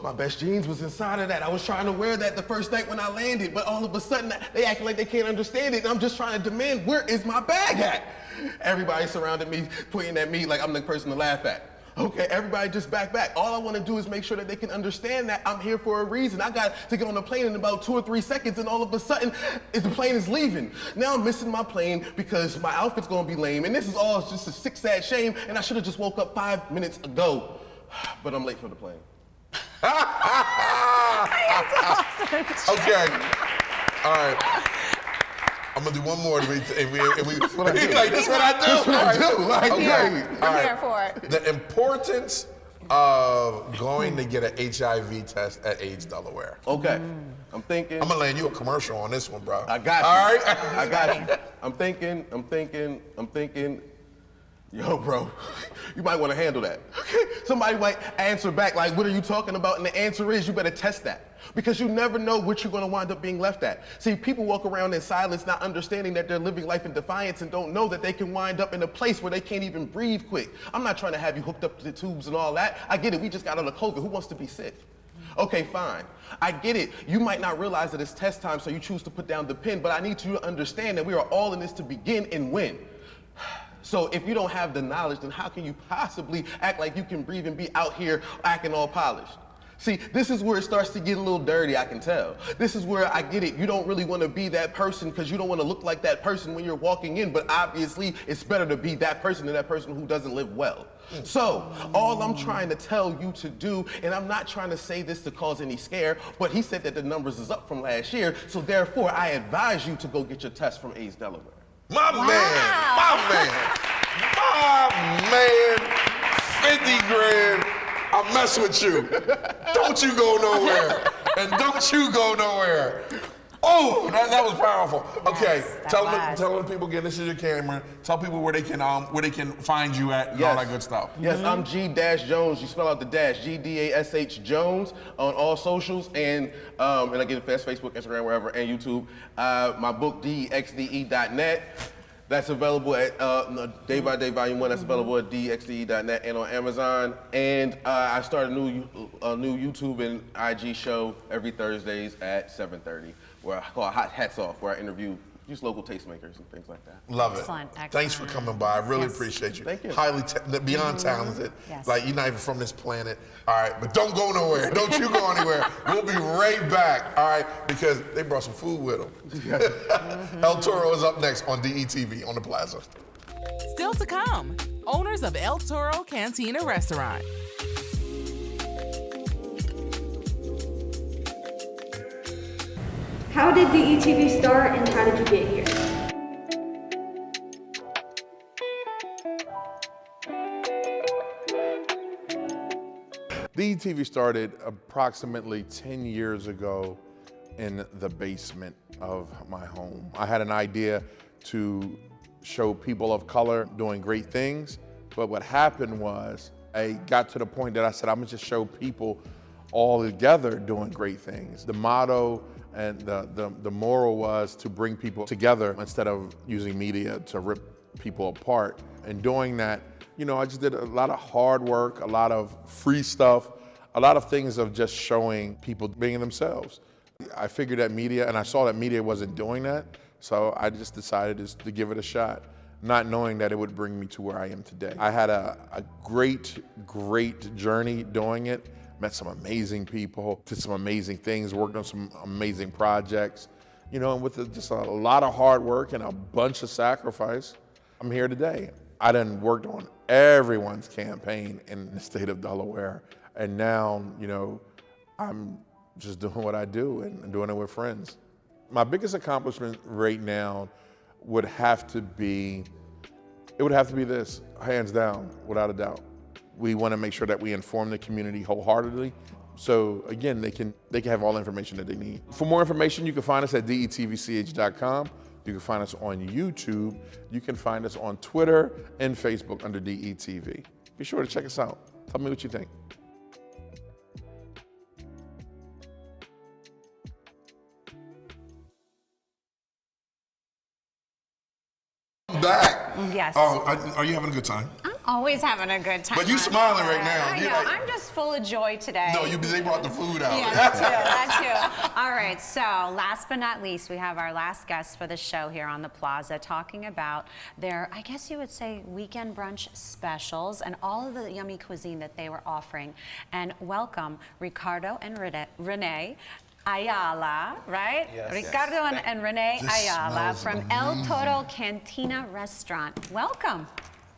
my best jeans was inside of that. I was trying to wear that the first night when I landed, but all of a sudden they act like they can't understand it, and I'm just trying to demand, where is my bag at? Everybody surrounded me, pointing at me like I'm the person to laugh at. Okay, everybody just back. All I want to do is make sure that they can understand that I'm here for a reason. I got to get on the plane in about 2 or 3 seconds, and all of a sudden, the plane is leaving. Now I'm missing my plane because my outfit's going to be lame, and this is all just a sick, sad shame, and I should have just woke up 5 minutes ago. But I'm late for the plane. That's awesome. Okay. All right. I'm gonna do one more. This is what I do. That's what I do. Like, okay. I'm here for it. The importance of going to get an HIV test at AIDS Delaware. Okay. I'm thinking. I'm gonna land you a commercial on this one, bro. I got you. All right. I got you. I'm thinking. Yo, bro, you might want to handle that. Somebody might answer back like, what are you talking about? And the answer is, you better test that. Because you never know what you're going to wind up being left at. See, people walk around in silence, not understanding that they're living life in defiance and don't know that they can wind up in a place where they can't even breathe quick. I'm not trying to have you hooked up to the tubes and all that. I get it. We just got out of COVID. Who wants to be sick? Okay, fine. I get it. You might not realize that it's test time, so you choose to put down the pen, but I need you to understand that we are all in this to begin and win. So if you don't have the knowledge, then how can you possibly act like you can breathe and be out here acting all polished? See, this is where it starts to get a little dirty, I can tell. This is where I get it. You don't really want to be that person because you don't want to look like that person when you're walking in, but obviously it's better to be that person than that person who doesn't live well. So, all I'm trying to tell you to do, and I'm not trying to say this to cause any scare, but he said that the numbers is up from last year, so therefore I advise you to go get your test from AIDS Delaware. My man, 50 grand. I mess with you. Don't you go nowhere. And don't you go nowhere. Oh, that was powerful. Okay, tell the people again, this is your camera. Tell people where they can find you at and all that good stuff. Yes, I'm G-Jones. You spell out the dash, G-D-A-S-H Jones on all socials and I get it Facebook, Instagram, wherever, and YouTube. My book, DEXDE.net. That's available at Day by Day Volume 1. That's available at DEXDE.net and on Amazon. And I start a new YouTube and IG show every Thursdays at 7:30, where I call Hot Hats Off, where I interview just local tastemakers and things like that. Love it. Excellent, Thanks for excellent. coming by. I really Yes. appreciate you. Thank you. Highly, beyond talented. Yes. Like, you're not even from this planet. All right, but don't go nowhere. Don't you go anywhere. We'll be right back, all right? Because they brought some food with them. El Toro is up next on DETV on the Plaza. Still to come, owners of El Toro Cantina restaurant. How did DETV start and how did you get here? DETV started approximately 10 years ago in the basement of my home. I had an idea to show people of color doing great things, but what happened was I got to the point that I said, I'm gonna just show people all together doing great things. The motto and the moral was to bring people together instead of using media to rip people apart. And doing that, you know, I just did a lot of hard work, a lot of free stuff, a lot of things of just showing people being themselves. I figured that media, and I saw that media wasn't doing that, so I just decided to give it a shot, not knowing that it would bring me to where I am today. I had a great, great journey doing it. Met some amazing people, did some amazing things, worked on some amazing projects, you know, and with just a lot of hard work and a bunch of sacrifice, I'm here today. I done worked on everyone's campaign in the state of Delaware, and now, you know, I'm just doing what I do and doing it with friends. My biggest accomplishment right now would have to be this, hands down, without a doubt. We want to make sure that we inform the community wholeheartedly. So again, they can have all the information that they need. For more information, you can find us at detvch.com. You can find us on YouTube. You can find us on Twitter and Facebook under DETV. Be sure to check us out. Tell me what you think. Back. Yes. Oh, are you having a good time? I'm always having a good time. But you smiling right now. I know. I'm just full of joy today. No, they brought the food out. Yeah, that too. All right, so last but not least, we have our last guest for the show here on the Plaza talking about their, I guess you would say, weekend brunch specials and all of the yummy cuisine that they were offering. And welcome Ricardo and Renee Ayala, right? Yes, Ricardo yes. and Renee Ayala from El amazing. Toro Cantina restaurant. Welcome.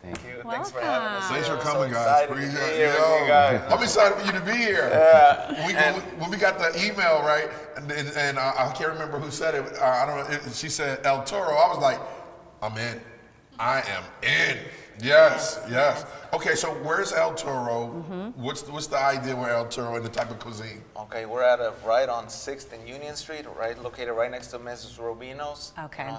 Thank you. Welcome. Thanks for having us. Thanks for We're coming, so guys. excited to be Appreciate here with you guys. I'm excited for you to be here. Yeah. When we got the email, right, and I can't remember who said it. I don't know. She said El Toro. I was like, I'm in. I am in. Yes, yes. Okay, so where's El Toro? What's the idea with El Toro and the type of cuisine? Okay, we're at right on 6th and Union Street, located right next to Mrs. Rubino's. Okay.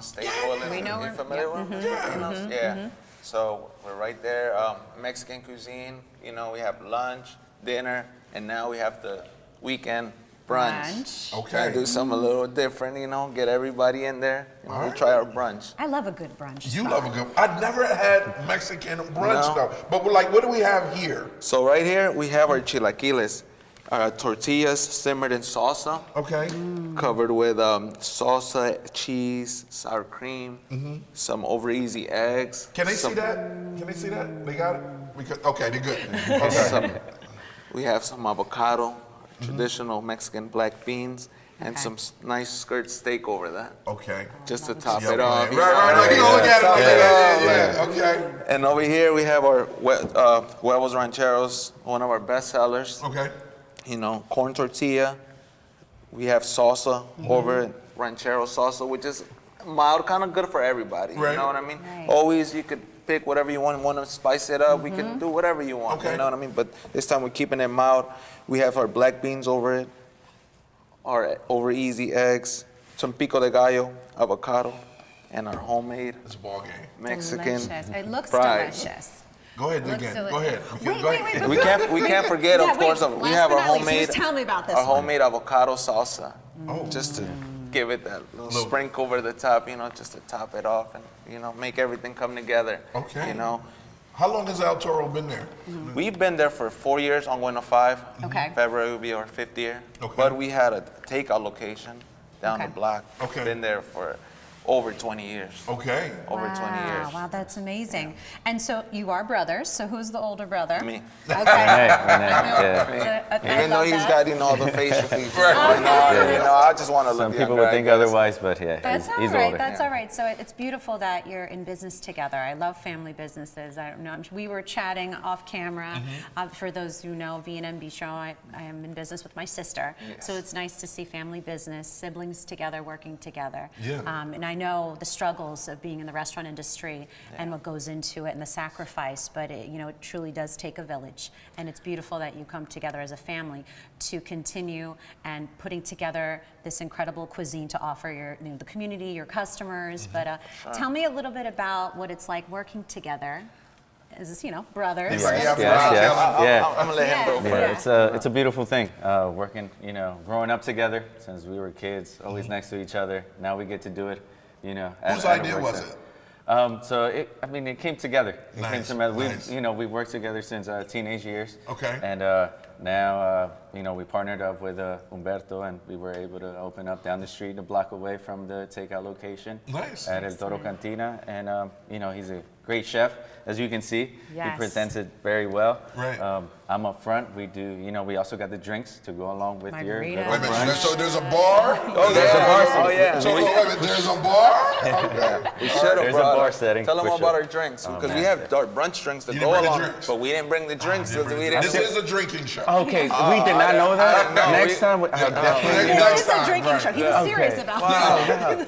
We know her. Familiar with Rubino's? Yeah. So we're right there. Mexican cuisine. You know, we have lunch, dinner, and now we have the weekend brunch. Okay. Do something a little different, you know, get everybody in there. You know, we'll try our brunch. I love a good brunch. You love a good. I've never had Mexican brunch though. But what do we have here? So right here we have our chilaquiles, tortillas simmered in salsa. Okay. Covered with salsa, cheese, sour cream, some over easy eggs. Can they see that? Can they see that? They got it. Okay, they're good. Okay. We have some avocado, traditional Mexican black beans, and some nice skirt steak over that. Okay. Just to top it off. Right. You know, look at it. Yeah. Okay. And over here we have our huevos rancheros, one of our best sellers. Okay. You know, corn tortilla. We have salsa over it, ranchero salsa, which is mild, kind of good for everybody. Right. You know what I mean? Right. Always you could pick whatever you want to spice it up. We can do whatever you want. Okay. You know what I mean? But this time we're keeping it mild. We have our black beans over it, our over easy eggs, some pico de gallo, avocado, and our homemade Mexican Delicious. It looks fries. delicious. Go ahead, dig in. Go ahead. Wait. We can't forget, of course, we have our homemade, Just tell me about this our one. homemade avocado salsa, just to give it that little sprinkle over the top, you know, just to top it off and, you know, make everything come together. Okay. You know. How long has El Toro been there? We've been there for 4 years, on going to 5. Okay. February will be our 5th year. Okay. But we had a takeout location down the block. Okay. Been there for over 20 years. Okay. Over 20 years. Wow, that's amazing. And so you are brothers. So who's the older brother? Me. Okay. Even though he's got all the facial features, I just want to look Some people would think otherwise, but yeah, That's all he's right. older. That's all right. So it's beautiful that you're in business together. I love family businesses. I don't know. We were chatting off camera. For those who know, V&M Bistro, I am in business with my sister. Yes. So it's nice to see family business, siblings together, working together. Yeah. And I know the struggles of being in the restaurant industry and what goes into it and the sacrifice, but it truly does take a village. And it's beautiful that you come together as a family to continue and putting together this incredible cuisine to offer the community, your customers. But tell me a little bit about what it's like working together. Is this, brothers? Yeah. I'm gonna let him go first. It's a beautiful thing. Working, growing up together since we were kids, always next to each other. Now we get to do it, Whose idea was it? So it came together. It came together. Nice. We've worked together since teenage years. Okay. And now, we partnered up with Humberto, and we were able to open up down the street, a block away from the takeout location. Nice. At El Toro Cantina, and he's a great chef, as you can see. Yes. He presents it very well. Right. I'm up front. We do, we also got the drinks to go along with your Margarita. Wait a minute, brunch. so there's a bar? There's a bar. Oh, yeah. So wait a minute, there's a bar? Okay. We should have There's a brought bar setting. Tell them for about sure. our drinks, because man. we have our brunch drinks to You go didn't bring the along, drinks. but we didn't bring the drinks because we didn't. This is a drinking show. Okay, we did not know that. Next time, definitely. Next This is a drinking show. He was serious about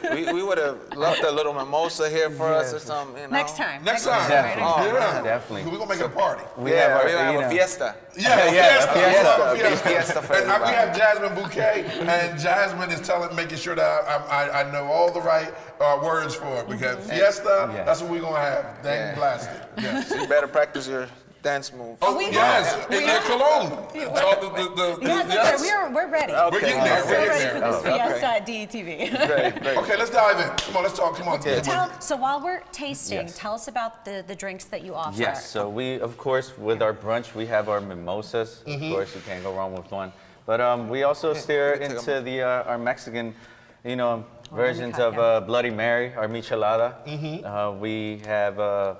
it. We would have left a little mimosa here for us or something. Next time. Next time. Definitely. Yeah. Definitely. We're going to make it a party. We have our, we have a fiesta. Fiesta for and we have Jasmine Bouquet, and Jasmine is making sure that I know all the right words for it, because fiesta, that's what we're going to have. Dang blasted. Yes. So you better practice your dance move. Oh, yes, in Cologne. Yes, we're ready. We're getting there. We're ready for this Fiesta at DETV. Great. Okay, let's dive in. Come on, let's talk. Come on. So while we're tasting, tell us about the drinks that you offer. Yes, so we, of course, with our brunch, we have our mimosas. Of course, you can't go wrong with one. But we also steer into our Mexican, versions of Bloody Mary, our michelada. We have, our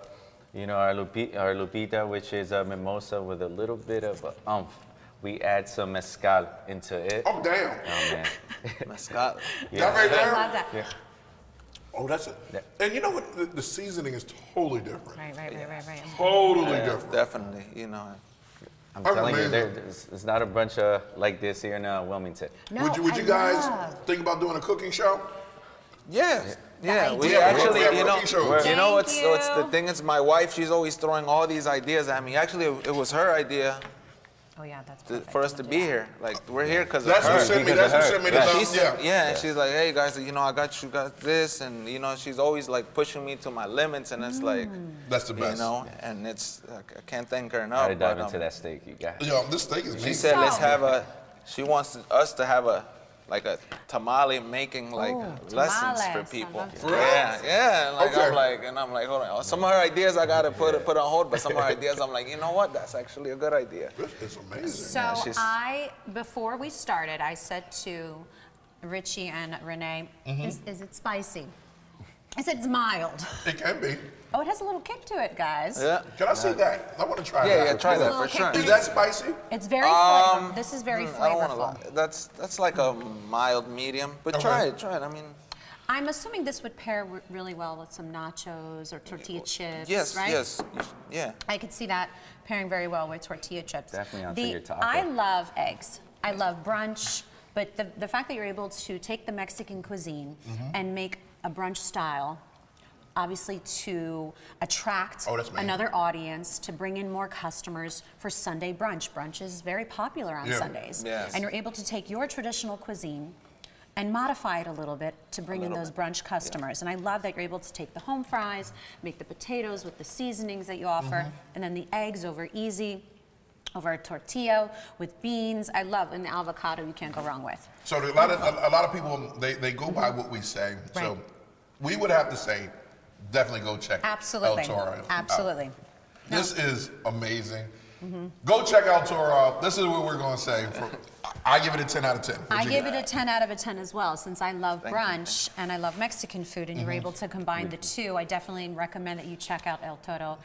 Lupita, which is a mimosa with a little bit of oomph. We add some mezcal into it. Oh, damn. Oh, man. Mezcal. That right there? I love that. Yeah. Oh, that's it. Yeah. And you know what? The seasoning is totally different. Right. Totally different. Definitely, I'm telling you, it's not a brunch like this here in Wilmington. No, Would you guys think about doing a cooking show? Yeah, we Yeah, actually, we have cooking shows. what's the thing is, my wife, she's always throwing all these ideas at me. Actually, it was her idea Oh yeah, that's for us to be here. Like, we're here because of That's her. what sent me. That's what sent me to And she's like, hey guys, I got this, and she's always like pushing me to my limits, and it's like, that's the best. And it's I can't thank her enough. Gotta dive into that steak, you guys. Yo, this steak is. She said, let's have she wants us to have a tamale making lessons for people. Yeah. I'm like, hold on. Some of her ideas I gotta put on hold, but some of her ideas I'm like, you know what? That's actually a good idea. It's amazing. So before we started, I said to Richie and Renee, is it spicy? I said it's mild. It can be. Oh, it has a little kick to it, guys. Yeah. Can I see that? I want to try that. Yeah, try that for sure. Is that spicy? It's very flavorful. This is very flavorful. I don't want to. That's like a mild medium, but try it. I mean. I'm assuming this would pair really well with some nachos or tortilla chips, yes, right? Yes, yeah. I could see that pairing very well with tortilla chips. Definitely onto your taco. I love eggs. I love brunch, but the fact that you're able to take the Mexican cuisine and make a brunch style, obviously to attract another audience, to bring in more customers for Sunday brunch. Brunch is very popular on Sundays. Yes. And you're able to take your traditional cuisine and modify it a little bit to bring in those brunch customers. And I love that you're able to take the home fries, make the potatoes with the seasonings that you offer, and then the eggs over over a tortilla with beans. I love, and the avocado you can't go wrong with. So a lot of people, they go by what we say. Right. So we would have to say, definitely go check El Toro Absolutely. out. This is amazing. Go check El Toro out. This is what we're going to say. I give it a 10 out of 10. I give it a 10 out of 10 as well, since I love brunch and I love Mexican food, and you're able to combine the two. I definitely recommend that you check out El Toro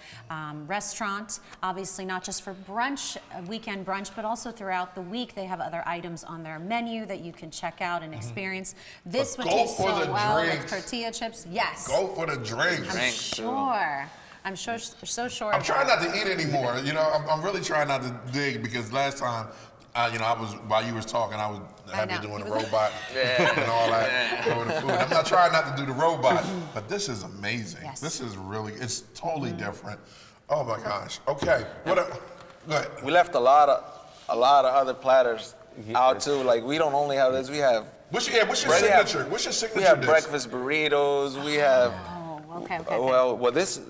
restaurant. Obviously, not just for brunch, weekend brunch, but also throughout the week. They have other items on their menu that you can check out and experience. This would taste so well with tortilla chips. Yes. Go for the drinks. I'm sure. I'm so sure. I'm trying not to eat anymore. You know, I'm really trying not to dig, because last time, you know, while you was talking, I was happy doing the robot and all that over the food. I'm not trying not to do the robot, but this is amazing. Yes. This is really, it's totally different. Oh my gosh. Okay. Go ahead. We left a lot of other platters out too. Like, we don't only have this. We have. What's your signature? What's your signature? We have dish? Breakfast burritos. We have. Oh, okay. Well, this.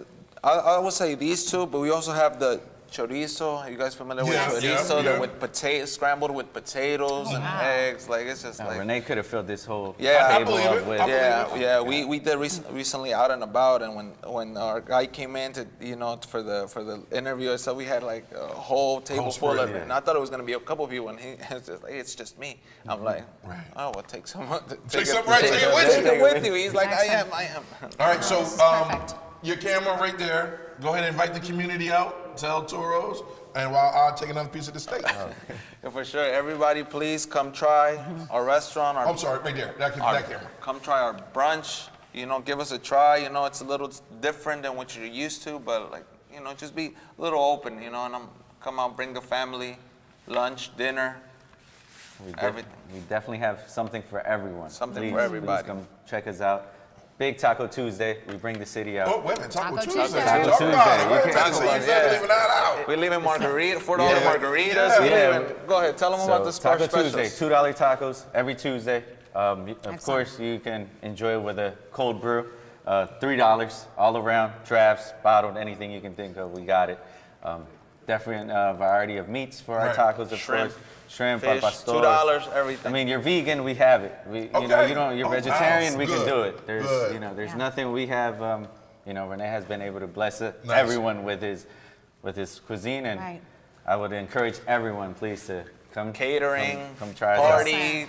I would say these two, but we also have the chorizo. Are you guys familiar with chorizo? With potatoes, scrambled with potatoes and eggs. Like, it's just like. Renee could have filled this whole I table believe up it. with. We did recently Out and About, and when our guy came in to for the interview, so we had like a whole table full of it, and I thought it was gonna be a couple of people, and he was just like, it's just me. I'm like, oh well, take some. Take it with you. He's like, I am. All right, so your camera right there. Go ahead and invite the community out to El Toro's, and while I'll take another piece of the steak. Yeah, for sure. Everybody, please come try our restaurant. I'm sorry, right there. That camera. Come try our brunch. You know, give us a try. You know, it's a little different than what you're used to, but like, you know, just be a little open. You know, and come out, bring the family, lunch, dinner, everything. We definitely have something for everyone. Something for everybody. Please come check us out. Big Taco Tuesday. We bring the city out. Oh, wait a minute. Taco Tuesday. Taco Tuesday. We're leaving margarita, $4 margaritas. Go ahead. Tell them about the Taco specials. Tuesday. $2 tacos every Tuesday. Of course, you can enjoy it with a cold brew. $3 all around. Drafts, bottled, anything you can think of. We got it. Definitely a variety of meats for our tacos, of course. Shrimp, fish, pastor. $2, everything. I mean, you're vegan, we have it. You're vegetarian, we can do it. There's nothing we have. Renee has been able to bless everyone with his cuisine, and I would encourage everyone, please, to come. Catering, come try it party.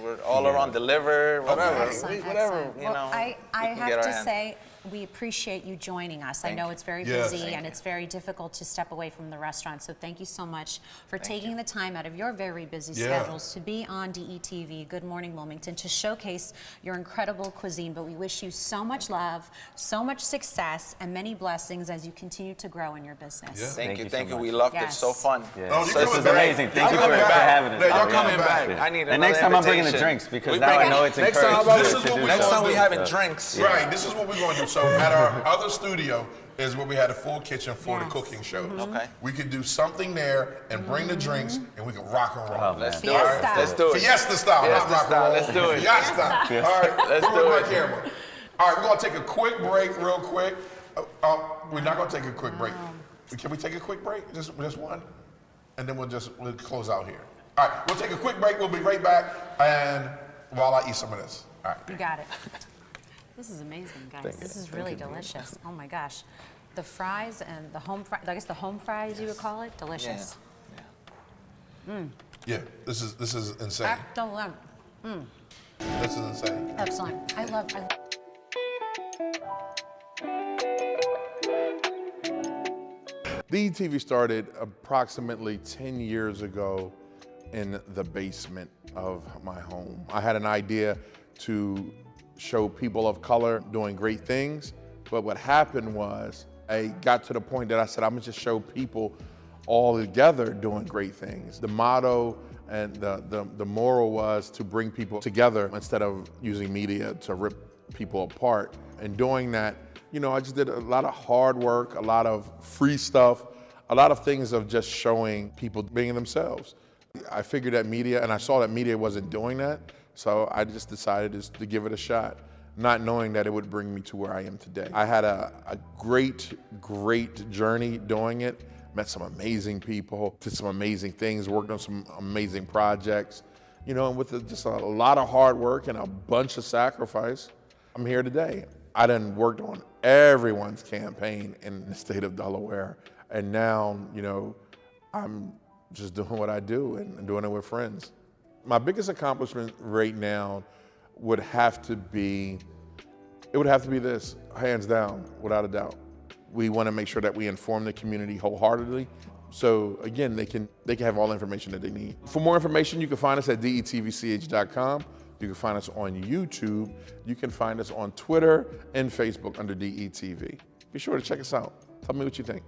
We're all around deliver, whatever. Excellent. I have to say, we appreciate you joining us. I know it's very busy and it's very difficult to step away from the restaurant, so thank you so much for taking the time out of your very busy schedules to be on DETV, Good Morning Wilmington, to showcase your incredible cuisine. But we wish you so much love, so much success, and many blessings as you continue to grow in your business. Thank you. We loved it. So fun. This is amazing. Thank you for having us. Y'all coming back. I need and next time I'm bringing the drinks, because now I know it's encouraged. Next time we having drinks. Right. This is what we're going to do. So at our other studio is where we had a full kitchen for the cooking shows. Okay. We could do something there and bring the drinks, and we can rock and roll. Let's do it. Let's do it. Fiesta style. Let's do it. Fiesta. All right. Let's do it. Camera. All right. We're gonna take a quick break, real quick. We're not gonna take a quick break. Can we take a quick break? Just one, and then we'll close out here. All right. We'll take a quick break. We'll be right back, and while I eat some of this. All right. You got it. This is amazing, guys. This is really delicious. Oh my gosh. The fries and the home fries, I guess the home fries you would call it, delicious. Yeah, this is insane. Excellent. This is insane. Excellent. I love DETV started approximately 10 years ago in the basement of my home. I had an idea to show people of color doing great things, but what happened was I got to the point that I said, I'm gonna just show people all together doing great things. The motto and the moral was to bring people together instead of using media to rip people apart. And doing that, I just did a lot of hard work, a lot of free stuff, a lot of things of just showing people being themselves. I figured that media, and I saw that media wasn't doing that, so I just decided to give it a shot, not knowing that it would bring me to where I am today. I had a great journey doing it, met some amazing people, did some amazing things, worked on some amazing projects, and with just a lot of hard work and a bunch of sacrifice, I'm here today. I done worked on everyone's campaign in the state of Delaware, and now, I'm just doing what I do and doing it with friends. My biggest accomplishment right now would have to be this, hands down, without a doubt. We want to make sure that we inform the community wholeheartedly. So again, they can have all the information that they need. For more information, you can find us at detvch.com. You can find us on YouTube. You can find us on Twitter and Facebook under DETV. Be sure to check us out. Tell me what you think.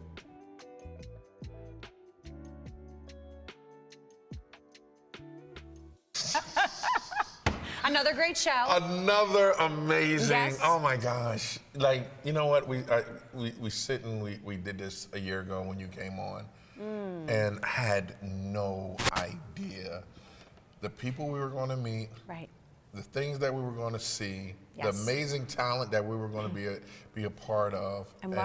Another great show. Another amazing. Yes. Oh my gosh! Like, you know what? We sit and we did this a year ago when you came on, and had no idea the people we were going to meet. Right. The things that we were going to see. Yes. The amazing talent that we were going to be a part of. And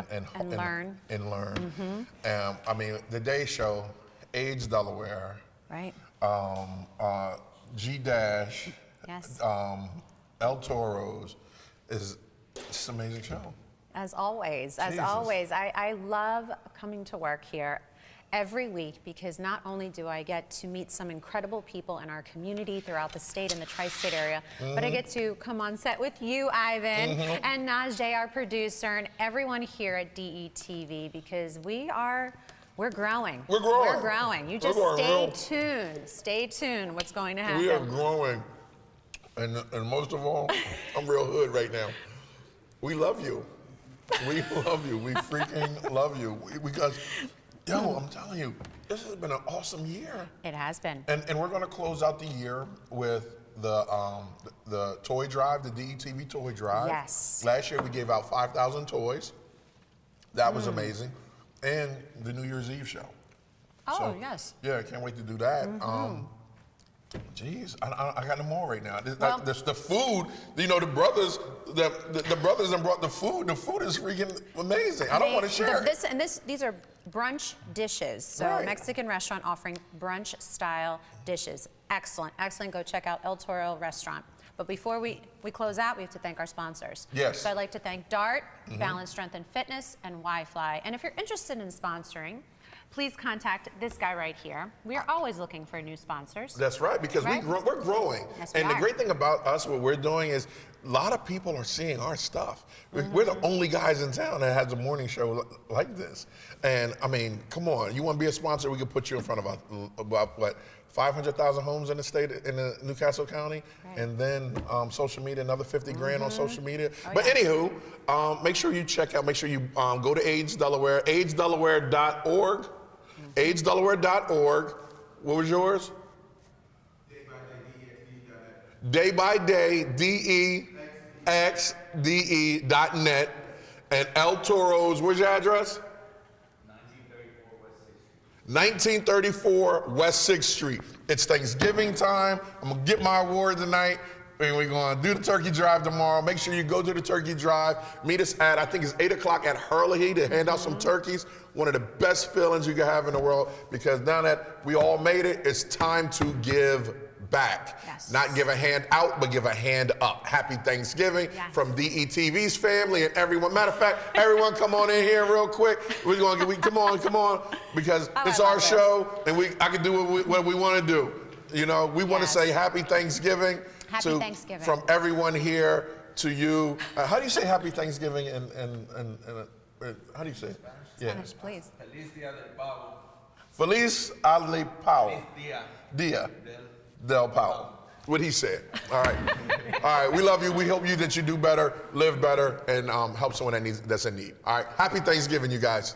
learn. And learn. I mean, the Day Show, AIDS Delaware. Right. G-Dash. Yes. El Toro's is just an amazing show. As always, I love coming to work here every week because not only do I get to meet some incredible people in our community throughout the state and the tri-state area, but I get to come on set with you, Ivan, and Najee, our producer, and everyone here at DETV because we're growing. We're growing. You just stay tuned. Stay tuned what's going to happen. We are growing. And most of all, I'm real hood right now. We love you. We love you. We freaking love you. Because, yo, I'm telling you, this has been an awesome year. It has been. And we're going to close out the year with the toy drive, the DETV toy drive. Yes. Last year we gave out 5,000 toys. That was amazing. And the New Year's Eve show. Oh, so, yes. Yeah, I can't wait to do that. Geez, I got no more right now. The food, you know, the brothers and brought the food. The food is freaking amazing. I don't want to share it. These are brunch dishes. So a Mexican restaurant offering brunch style dishes. Excellent, excellent. Go check out El Toro Restaurant. But before we close out, we have to thank our sponsors. Yes. So I'd like to thank DART, Balance, Strength, and Fitness, and Wi-Fly. And if you're interested in sponsoring, please contact this guy right here. We are always looking for new sponsors. That's right, because we're growing. Yes, and the great thing about us, what we're doing is a lot of people are seeing our stuff. We're the only guys in town that has a morning show like this. And I mean, come on, you want to be a sponsor, we can put you in front of about, what, 500,000 homes in the state, in the Newcastle County, and then social media, another 50 grand on social media. But anywho, make sure you check out, make sure you go to AIDS Delaware, aidsdelaware.org, aidsdelaware.org. What was yours? DayByDay.net. And El Toro's, where's your address? 1934 West 6th Street. It's Thanksgiving time. I'm gonna get my award tonight. And we're gonna do the turkey drive tomorrow. Make sure you go to the turkey drive. Meet us at, I think it's 8 o'clock at Hurley to hand out some turkeys. One of the best feelings you can have in the world, because now that we all made it, it's time to give back. Yes. Not give a hand out, but give a hand up. Happy Thanksgiving from DETV's family and everyone. Matter of fact, everyone come on in here real quick. Come on, because it's our show, and I can do what we want to do. You know, we want to say Happy Thanksgiving. Happy Thanksgiving. From everyone here to you. How do you say Happy Thanksgiving and how do you say it? Spanish, please. Feliz Día del Pavo. Feliz Día del Pavo. What he said. All right. All right. We love you. We hope that you do better, live better, and help someone that's in need. All right. Happy Thanksgiving, you guys.